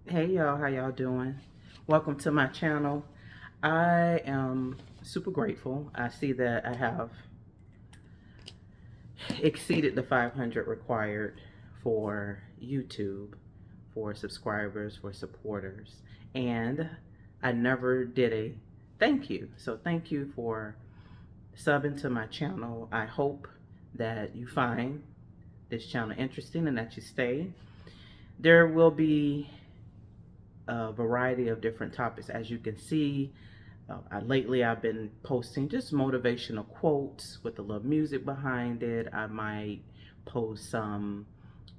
Hey y'all, how y'all doing? Welcome to my channel. I am super grateful. I see that I have exceeded the 500 required for YouTube, for subscribers, for supporters, and I never did a thank you. So thank you for subbing to my channel. I hope that you find this channel interesting and that you stay. There will be a variety of different topics. As you can see, lately I've been posting just motivational quotes with a little music behind it. I might post some,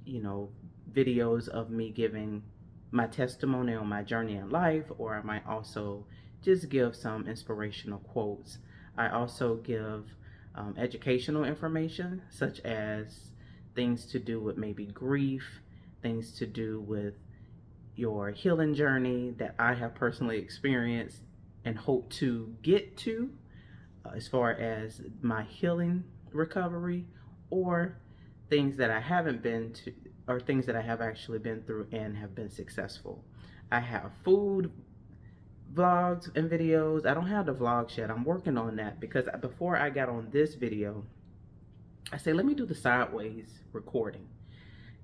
you know, videos of me giving my testimony on my journey in life, or I might also just give some inspirational quotes. I also give educational information, such as things to do with maybe grief, things to do with your healing journey that I have personally experienced and hope to get to, as far as my healing recovery, or things that I haven't been to, or things that I have actually been through and have been successful. I have food vlogs and videos. I don't have the vlogs yet. I'm working on that because before I got on this video, I said, let me do the sideways recording.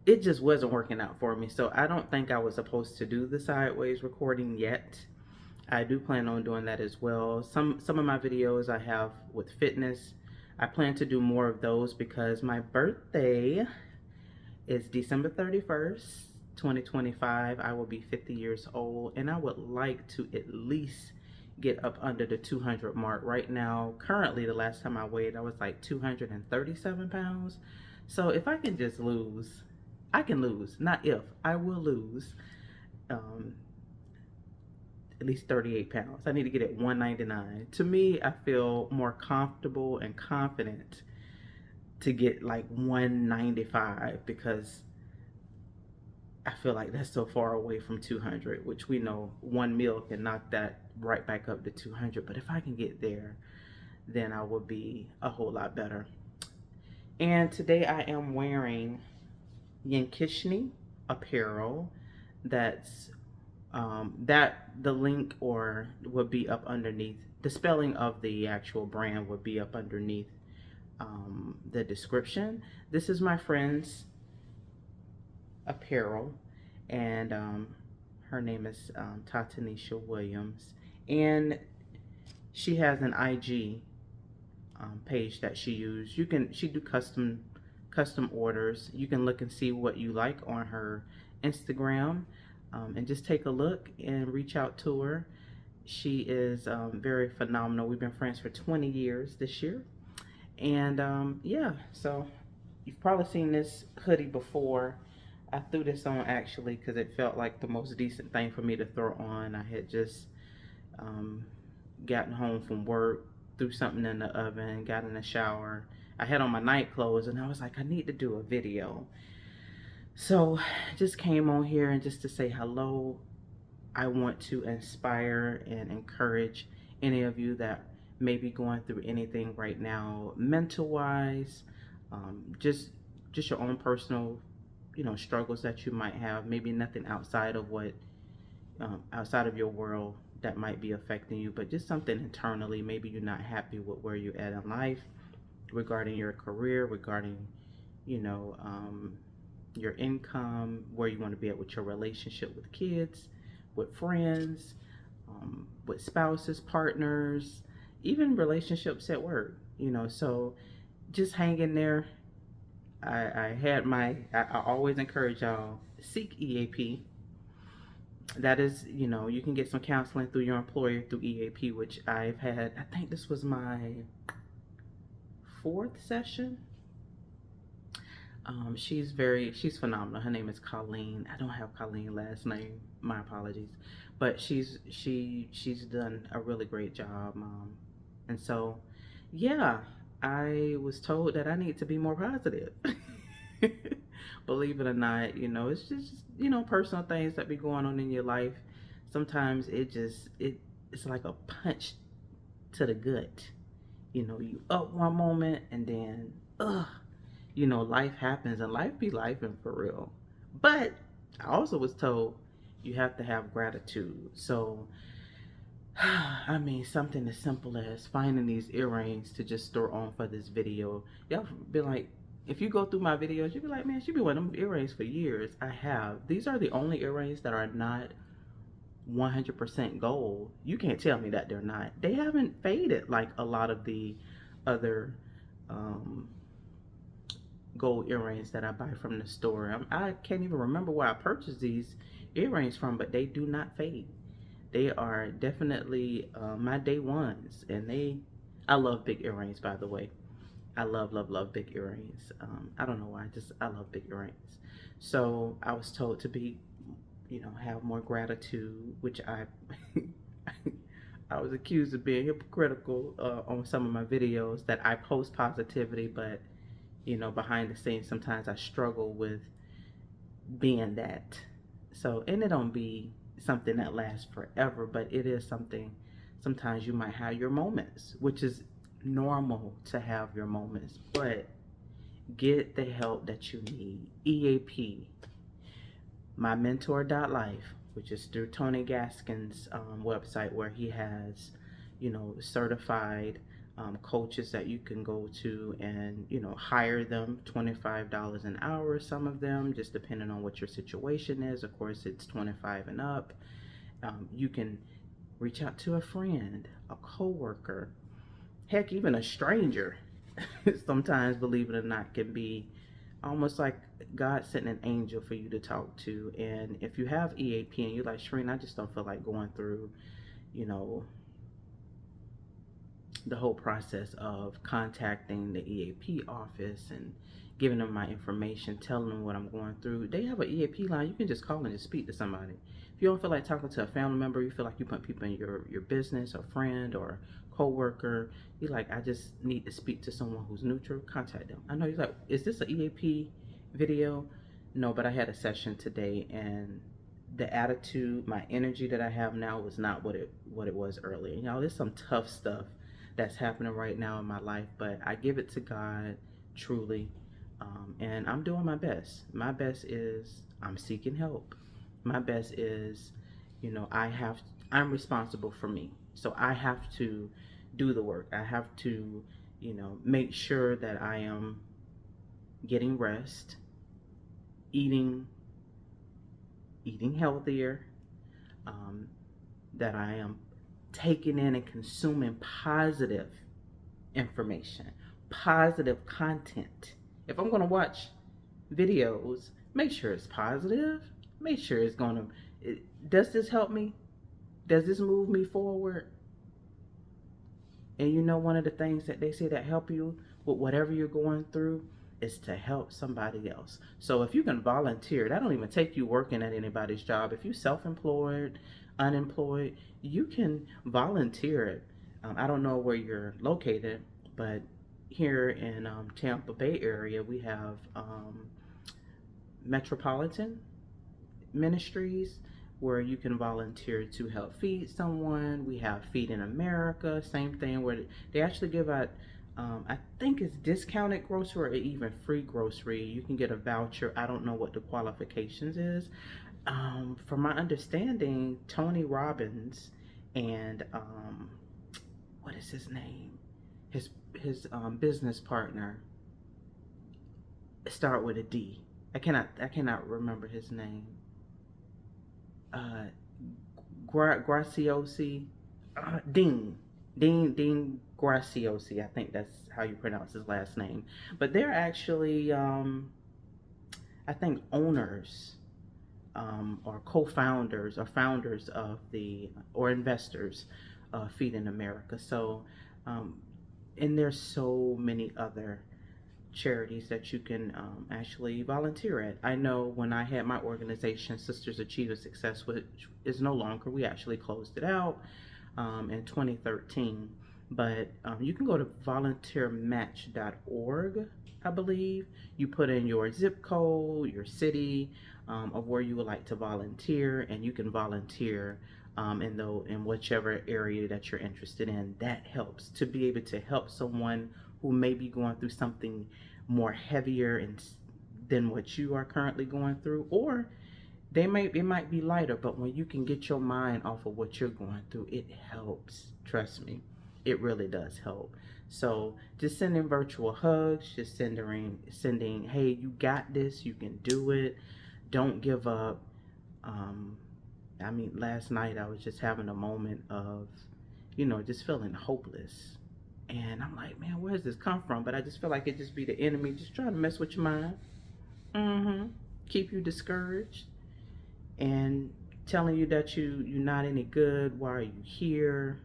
It just wasn't working out for me. So I don't think I was supposed to do the sideways recording yet. I do plan on doing that as well. Some of my videos I have with fitness. I plan to do more of those because my birthday is December 31st, 2025. I will be 50 years old and I would like to at least get up under the 200 mark. Right now, currently the last time I weighed, I was like 237 pounds. So if I can just lose, I can lose, not if, I will lose um, at least 38 pounds. I need to get at 199. To me, I feel more comfortable and confident to get like 195 because I feel like that's so far away from 200, which we know one meal can knock that right back up to 200. But if I can get there, then I will be a whole lot better. And today I am wearing Ynkyshne apparel. That's that the link or would be up underneath. The spelling of the actual brand would be up underneath the description. This is my friend's apparel, and her name is Tanisha Williams, and she has an IG page that she uses. She do custom orders. You can look and see what you like on her Instagram, and just take a look and reach out to her. She is very phenomenal. We've been friends for 20 years this year, and yeah. So you've probably seen this hoodie before. I threw this on actually because it felt like the most decent thing for me to throw on. I had just um, gotten home from work, threw something in the oven, got in the shower. I had on my night clothes and I was like, I need to do a video. So just came on here and just to say hello. I want to inspire and encourage any of you that may be going through anything right now, mental wise, just your own personal, struggles that you might have. Maybe nothing outside of what outside of your world that might be affecting you, but just something internally. Maybe you're not happy with where you're at in life, regarding your career, regarding, you know, um, your income, where you want to be at with your relationship with kids, with friends, with spouses, partners, even relationships at work. So just hang in there. I always encourage y'all seek EAP. That is, you can get some counseling through your employer through EAP, which I've had. I think this was my fourth session. She's phenomenal. Her name is Colleen. I don't have Colleen last name. My apologies, but she's done a really great job. And so, yeah, I was told that I need to be more positive. Believe it or not, it's just personal things that be going on in your life. Sometimes it's like a punch to the gut. You up one moment and then life happens and life be life and for real. But I also was told You have to have gratitude. So, I mean, something as simple as finding these earrings to just throw on for this video. Y'all be like, if you go through my videos, you'll be like, man, she been wearing them earrings for years. I have. These are the only earrings that are not 100% gold. You can't tell me that they're not. They haven't faded like a lot of the other um, gold earrings that I buy from the store. I can't even remember where I purchased these earrings from, but they do not fade. They are definitely my day ones, and I love big earrings, by the way. I love, love, love big earrings. I don't know why, I love big earrings. So I was told to be, have more gratitude, which I was accused of being hypocritical on some of my videos that I post positivity, but behind the scenes, sometimes I struggle with being that. So, and it don't be something that lasts forever, but it is something. Sometimes you might have your moments, which is normal to have your moments, but get the help that you need. EAP, my mentor.life, which is through Tony Gaskin's website, where he has, certified coaches that you can go to and hire them. $25 an hour, some of them, just depending on what your situation is. Of course, it's 25 and up. You can reach out to a friend, a coworker, heck, even a stranger. Sometimes, believe it or not, can be almost like God sent an angel for you to talk to. And if you have EAP and you're like, Shereen, I just don't feel like going through, you know, the whole process of contacting the EAP office and giving them my information, telling them what I'm going through. They have an EAP line. You can just call and just speak to somebody. If you don't feel like talking to a family member, you feel like you put people in your business or friend or co-worker, you're like, I just need to speak to someone who's neutral, contact them. I know you're like, is this an EAP video? No, but I had a session today, and the attitude, my energy that I have now was not what it was earlier. There's some tough stuff that's happening right now in my life, but I give it to God truly, and I'm doing my best. My best is I'm seeking help. My best is, I'm responsible for me, so I have to do the work. I have to, make sure that I am getting rest, eating healthier, that I am taking in and consuming positive information, positive content. If I'm going to watch videos, make sure it's positive. Make sure it's going to, does this help me? Does this move me forward? And one of the things that they say that help you with whatever you're going through is to help somebody else. So if you can volunteer, that don't even take you working at anybody's job. If you're self-employed, unemployed, you can volunteer it. I don't know where you're located, but here in Tampa Bay area, we have Metropolitan Ministries where you can volunteer to help feed someone. We have Feed in America, same thing, where they actually give out I think it's discounted grocery or even free grocery. You can get a voucher. I don't know what the qualifications is. From my understanding, Tony Robbins and what is his name? His business partner start with a D. I cannot remember his name. Graciosi, Dean Graciosi. I think that's how you pronounce his last name. But they're actually, I think, owners or co-founders or founders of or investors of Feed in America. So, and there's so many other charities that you can actually volunteer at. I know when I had my organization, Sisters Achieving Success, which is no longer, we actually closed it out in 2013. But you can go to volunteermatch.org, I believe. You put in your zip code, your city of where you would like to volunteer, and you can volunteer in whichever area that you're interested in. That helps to be able to help someone who may be going through something more heavier than what you are currently going through, or it might be lighter, but when you can get your mind off of what you're going through, it helps. Trust me, it really does help. So just sending virtual hugs, just sending, hey, you got this, you can do it, don't give up. Um, I mean, last night I was just having a moment of, just feeling hopeless. And I'm like, man, where's this come from? But I just feel like it just be the enemy just trying to mess with your mind. Mm-hmm. Keep you discouraged and telling you that you're not any good. Why are you here?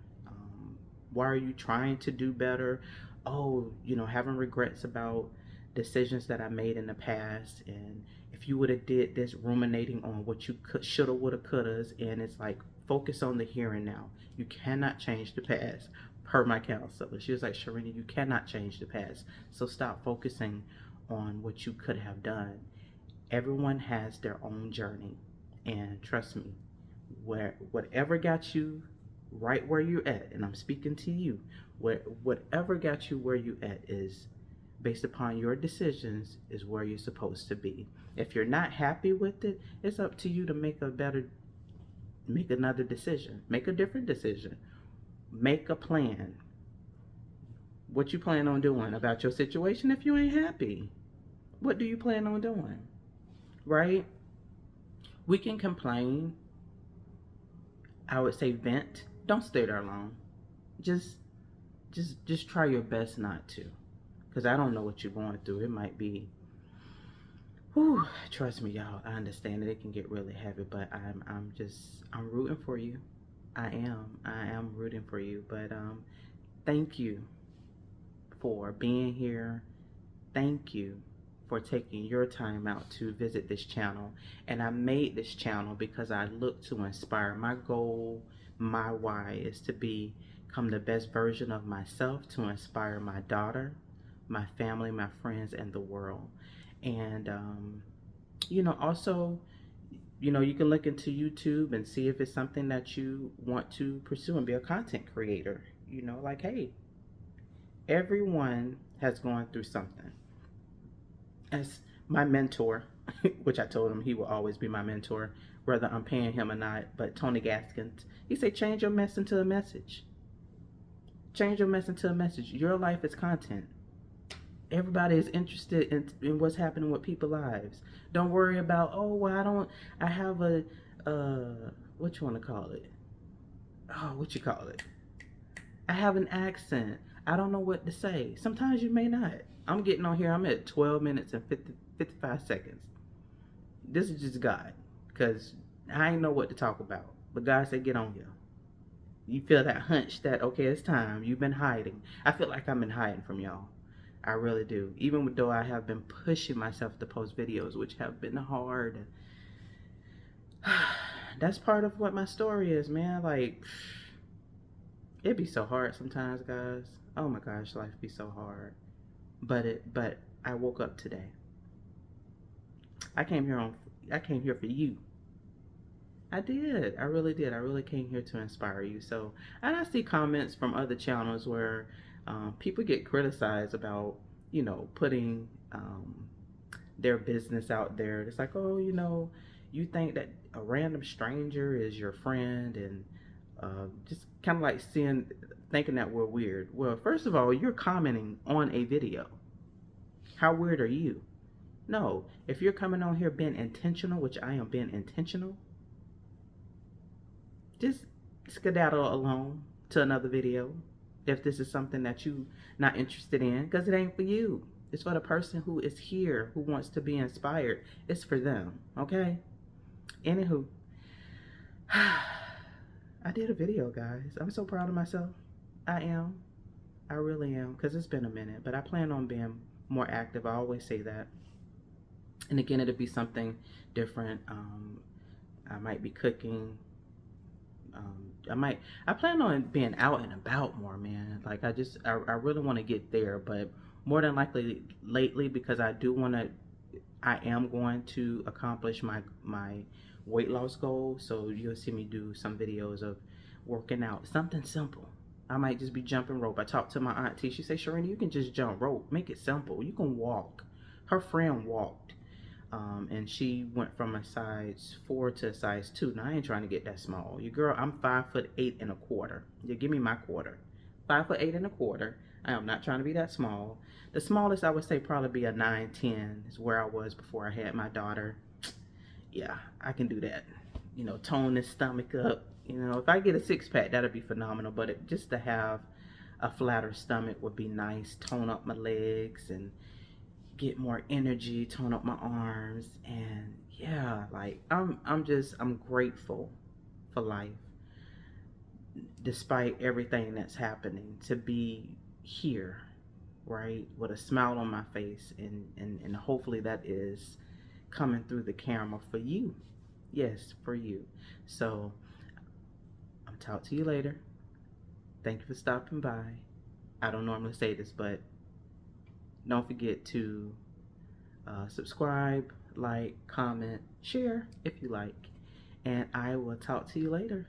Why are you trying to do better? Oh, having regrets about decisions that I made in the past, and if you would have did this, ruminating on what you could, shoulda, woulda, couldas, and it's like focus on the here and now. You cannot change the past. Per my counselor, she was like, Sharina, you cannot change the past. So stop focusing on what you could have done. Everyone has their own journey, and trust me, whatever got you right where you're at, and I'm speaking to you, whatever got you where you at is based upon your decisions, is where you're supposed to be. If you're not happy with it, it's up to you to make another decision, make a different decision, make a plan. What you plan on doing about your situation? If you ain't happy, what do you plan on doing? Right? We can complain. I would say vent. Don't stay there long. Just try your best not to, because I don't know what you're going through. It might be, whew, trust me, y'all. I understand that it can get really heavy, but I'm rooting for you. I am rooting for you. But thank you for being here. Thank you for taking your time out to visit this channel. And I made this channel because I look to inspire. My goal, my why is to become the best version of myself, to inspire my daughter, my family, my friends, and the world. And also, you can look into YouTube and see if it's something that you want to pursue and be a content creator. Like, hey, everyone has gone through something. As my mentor, which I told him he will always be my mentor, whether I'm paying him or not, but Tony Gaskins, he said, change your mess into a message. Change your mess into a message. Your life is content. Everybody is interested in what's happening with people's lives. Don't worry about, oh, well, I have what you want to call it? Oh, what you call it? I have an accent. I don't know what to say. Sometimes you may not. I'm getting on here. I'm at 12 minutes and 55 seconds. This is just God, because I ain't know what to talk about. But God said, get on here. You feel that hunch that, okay, it's time. You've been hiding. I feel like I've been hiding from y'all. I really do. Even though I have been pushing myself to post videos, which have been hard. That's part of what my story is, man. Like, it'd be so hard sometimes, guys. Oh my gosh, life be so hard. But I woke up today. I came here for you. I did. I really did. I really came here to inspire you. So, and I see comments from other channels where people get criticized about, putting their business out there. It's like, oh, you think that a random stranger is your friend, and just kind of like thinking that we're weird. Well, first of all, you're commenting on a video. How weird are you? No, if you're coming on here being intentional, which I am being intentional, just skedaddle alone to another video if this is something that you not interested in, because it ain't for you. It's for the person who is here, who wants to be inspired. It's for them, okay? Anywho, I did a video, guys. I'm so proud of myself. I am. I really am, because it's been a minute, but I plan on being more active. I always say that. And again, it'll be something different. I might be cooking. I plan on being out and about more, man. Like, I really want to get there, but more than likely lately, because I am going to accomplish my weight loss goal. So you'll see me do some videos of working out, something simple. I might just be jumping rope. I talked to my auntie. She said, Sharina, you can just jump rope. Make it simple. You can walk. Her friend walked And she went from a size 4 to a size 2. Now I ain't trying to get that small. You girl, I'm 5'8" and a quarter. You give me my quarter. 5'8" and a quarter. I am not trying to be that small. The smallest I would say probably be a 9'10" is where I was before I had my daughter. Yeah, I can do that. You know, tone this stomach up. You know, if I get a six pack, that'd be phenomenal. But just to have a flatter stomach would be nice. Tone up my legs and get more energy, tone up my arms, and yeah, like I'm grateful for life despite everything that's happening, to be here, right, with a smile on my face, and hopefully that is coming through the camera for you. Yes, for you. So I'll talk to you later. Thank you for stopping by. I don't normally say this, but don't forget to subscribe, like, comment, share if you like. And I will talk to you later.